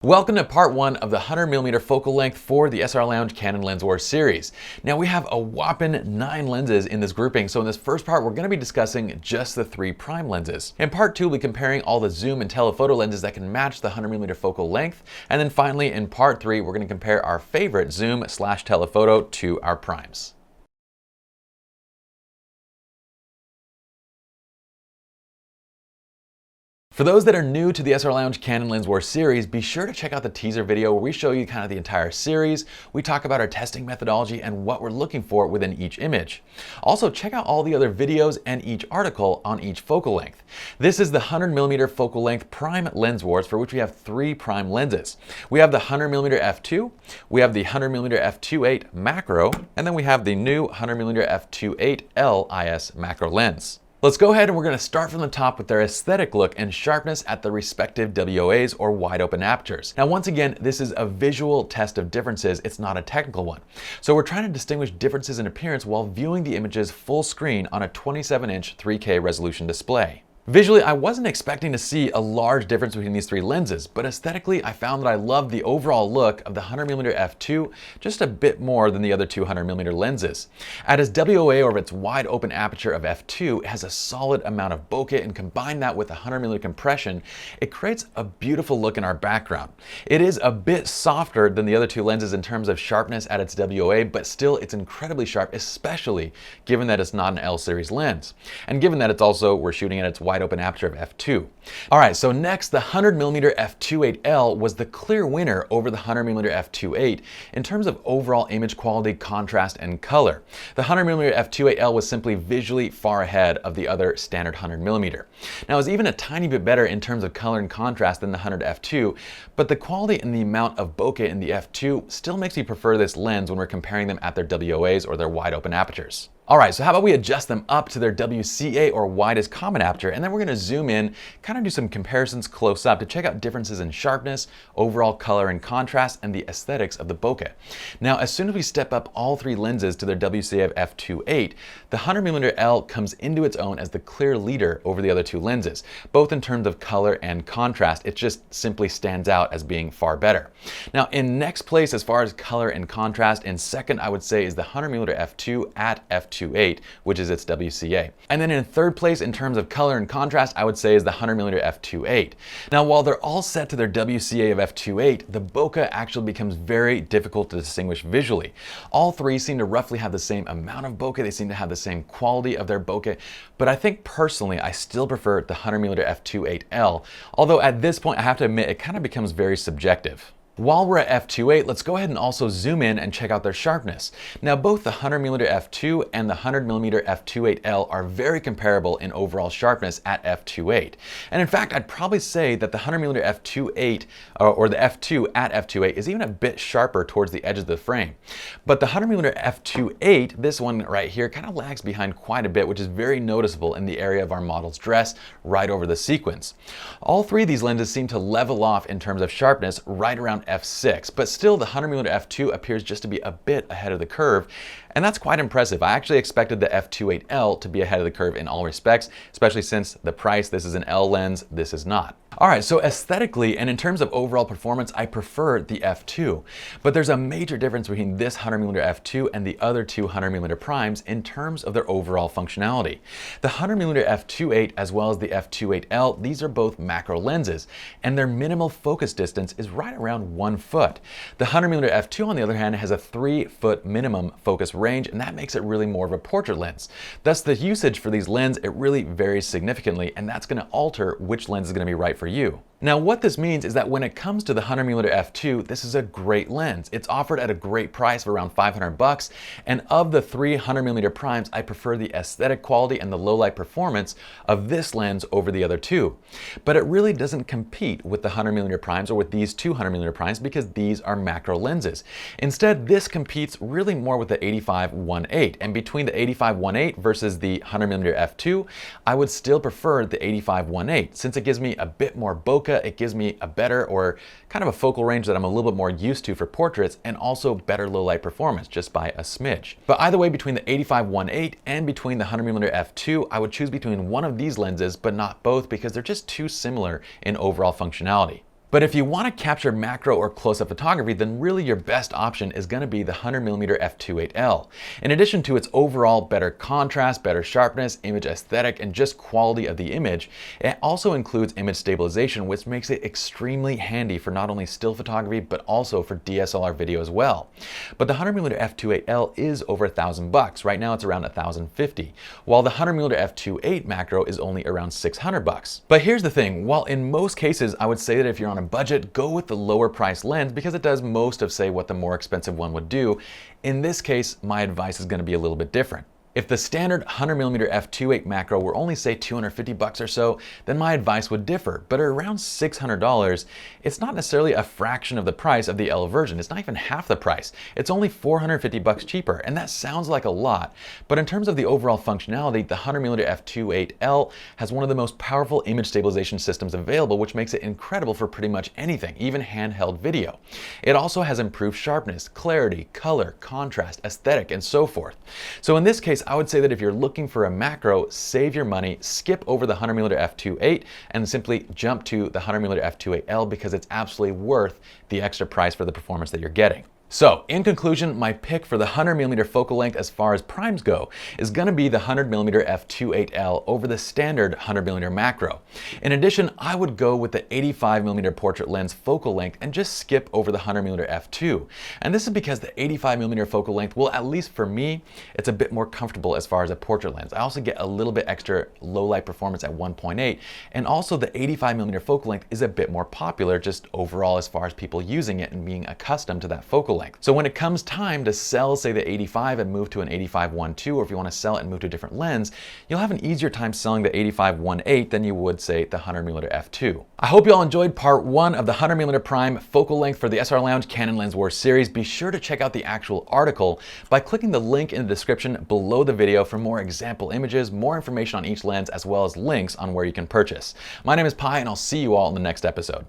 Welcome to part 1 of the 100mm focal length for the SLR Lounge Canon Lens Wars series. Now we have a whopping 9 lenses in this grouping, so in this first part we're going to be discussing just the 3 prime lenses. In part 2 we'll be comparing all the zoom and telephoto lenses that can match the 100mm focal length, and then finally in part 3 we're going to compare our favorite zoom/telephoto to our primes. For those that are new to the SLR Lounge Canon Lens Wars series, be sure to check out the teaser video where we show you kind of the entire series. We talk about our testing methodology and what we're looking for within each image. Also, check out all the other videos and each article on each focal length. This is the 100mm focal length prime lens wars, for which we have 3 prime lenses. We have the 100mm f2, we have the 100mm f2.8 macro, and then we have the new 100mm f2.8 LIS macro lens. Let's go ahead and we're going to start from the top with their aesthetic look and sharpness at the respective WOAs or wide open apertures. Now once again, this is a visual test of differences, it's not a technical one. So we're trying to distinguish differences in appearance while viewing the images full screen on a 27-inch 3K resolution display. Visually, I wasn't expecting to see a large difference between these 3 lenses, but aesthetically, I found that I loved the overall look of the 100mm f2 just a bit more than the other 200mm lenses. At its WOA, or its wide open aperture of f2, it has a solid amount of bokeh, and combine that with 100mm compression, it creates a beautiful look in our background. It is a bit softer than the other 2 lenses in terms of sharpness at its WOA, but still it's incredibly sharp, especially given that it's not an L series lens. And given that we're shooting at its wide open aperture of f2. Alright, so next, the 100mm f2.8L was the clear winner over the 100mm f2.8 in terms of overall image quality, contrast, and color. The 100mm f2.8L was simply visually far ahead of the other standard 100mm. Now, it was even a tiny bit better in terms of color and contrast than the 100 f2, but the quality and the amount of bokeh in the f2 still makes me prefer this lens when we're comparing them at their WOAs or their wide open apertures. Alright, so how about we adjust them up to their WCA or widest common aperture, and then we're going to zoom in, kind of do some comparisons close up to check out differences in sharpness, overall color and contrast, and the aesthetics of the bokeh. Now, as soon as we step up all 3 lenses to their WCA of f2.8, the 100mm L comes into its own as the clear leader over the other 2 lenses, both in terms of color and contrast. It just simply stands out as being far better. Now, in next place as far as color and contrast, in second I would say is the 100mm f2 at f2.8, which is its WCA. And then in third place in terms of color and contrast, I would say is the 100mm f2.8. Now, while they're all set to their WCA of f2.8, the bokeh actually becomes very difficult to distinguish visually. All 3 seem to roughly have the same amount of bokeh, they seem to have the same quality of their bokeh, but I think personally I still prefer the 100mm f2.8L, although at this point I have to admit it kind of becomes very subjective. While we're at f2.8, let's go ahead and also zoom in and check out their sharpness. Now, both the 100mm f2 and the 100mm f2.8L are very comparable in overall sharpness at f2.8. And in fact, I'd probably say that the 100mm f2.8 or the f2 at f2.8 is even a bit sharper towards the edge of the frame. But the 100mm f2.8, this one right here, kind of lags behind quite a bit, which is very noticeable in the area of our model's dress right over the sequence. All 3 of these lenses seem to level off in terms of sharpness right around f6, but still the 100mm f2 appears just to be a bit ahead of the curve, and that's quite impressive. I actually expected the f2.8L to be ahead of the curve in all respects, especially since the price, this is an L lens, this is not. Alright, so aesthetically and in terms of overall performance, I prefer the f2, but there's a major difference between this 100mm f2 and the other 2 100mm primes in terms of their overall functionality. The 100mm f2.8 as well as the f2.8L, these are both macro lenses, and their minimal focus distance is right around 1 foot. The 100mm f2 on the other hand has a 3-foot minimum focus range, and that makes it really more of a portrait lens. Thus the usage for these lenses, it really varies significantly, and that's going to alter which lens is going to be right for you. Now, what this means is that when it comes to the 100mm f2, this is a great lens. It's offered at a great price of around $500, and of the 3 100mm primes, I prefer the aesthetic quality and the low light performance of this lens over the other 2. But it really doesn't compete with the 100mm primes or with these 2 100mm primes because these are macro lenses. Instead, this competes really more with the 85-1.8, and between the 85-1.8 versus the 100mm f2, I would still prefer the 85-1.8 since it gives me a bit more bokeh, it gives me a better or kind of a focal range that I'm a little bit more used to for portraits, and also better low light performance just by a smidge. But either way, between the 85-1.8 and between the 100mm f2, I would choose between one of these lenses but not both because they're just too similar in overall functionality. But if you want to capture macro or close-up photography, then really your best option is going to be the 100mm f2.8L. In addition to its overall better contrast, better sharpness, image aesthetic, and just quality of the image, it also includes image stabilization, which makes it extremely handy for not only still photography, but also for DSLR video as well. But the 100mm f2.8L is over $1,000. Right now it's around $1,050, while the 100mm f2.8 macro is only around $600. But here's the thing, while in most cases I would say that if you're on a budget, go with the lower price lens because it does most of, say, what the more expensive one would do. In this case, my advice is going to be a little bit different. If the standard 100mm f2.8 macro were only say $250 or so, then my advice would differ. But at around $600, it's not necessarily a fraction of the price of the L version. It's not even half the price. It's only $450 cheaper, and that sounds like a lot. But in terms of the overall functionality, the 100mm f2.8L has one of the most powerful image stabilization systems available, which makes it incredible for pretty much anything, even handheld video. It also has improved sharpness, clarity, color, contrast, aesthetic, and so forth. So in this case, I would say that if you're looking for a macro, save your money, skip over the 100mm f2.8 and simply jump to the 100mm f2.8L because it's absolutely worth the extra price for the performance that you're getting. So, in conclusion, my pick for the 100mm focal length as far as primes go is going to be the 100mm f2.8L over the standard 100mm macro. In addition, I would go with the 85mm portrait lens focal length and just skip over the 100mm f2. And this is because the 85mm focal length, well, at least for me, it's a bit more comfortable as far as a portrait lens. I also get a little bit extra low light performance at 1.8, and also the 85mm focal length is a bit more popular just overall as far as people using it and being accustomed to that focal length. So when it comes time to sell, say, the 85 and move to an 85-1.2, or if you want to sell it and move to a different lens, you'll have an easier time selling the 85-1.8 than you would, say, the 100mm f2. I hope you all enjoyed part 1 of the 100mm prime focal length for the SLR Lounge Canon Lens Wars series. Be sure to check out the actual article by clicking the link in the description below the video for more example images, more information on each lens, as well as links on where you can purchase. My name is Pye, and I'll see you all in the next episode.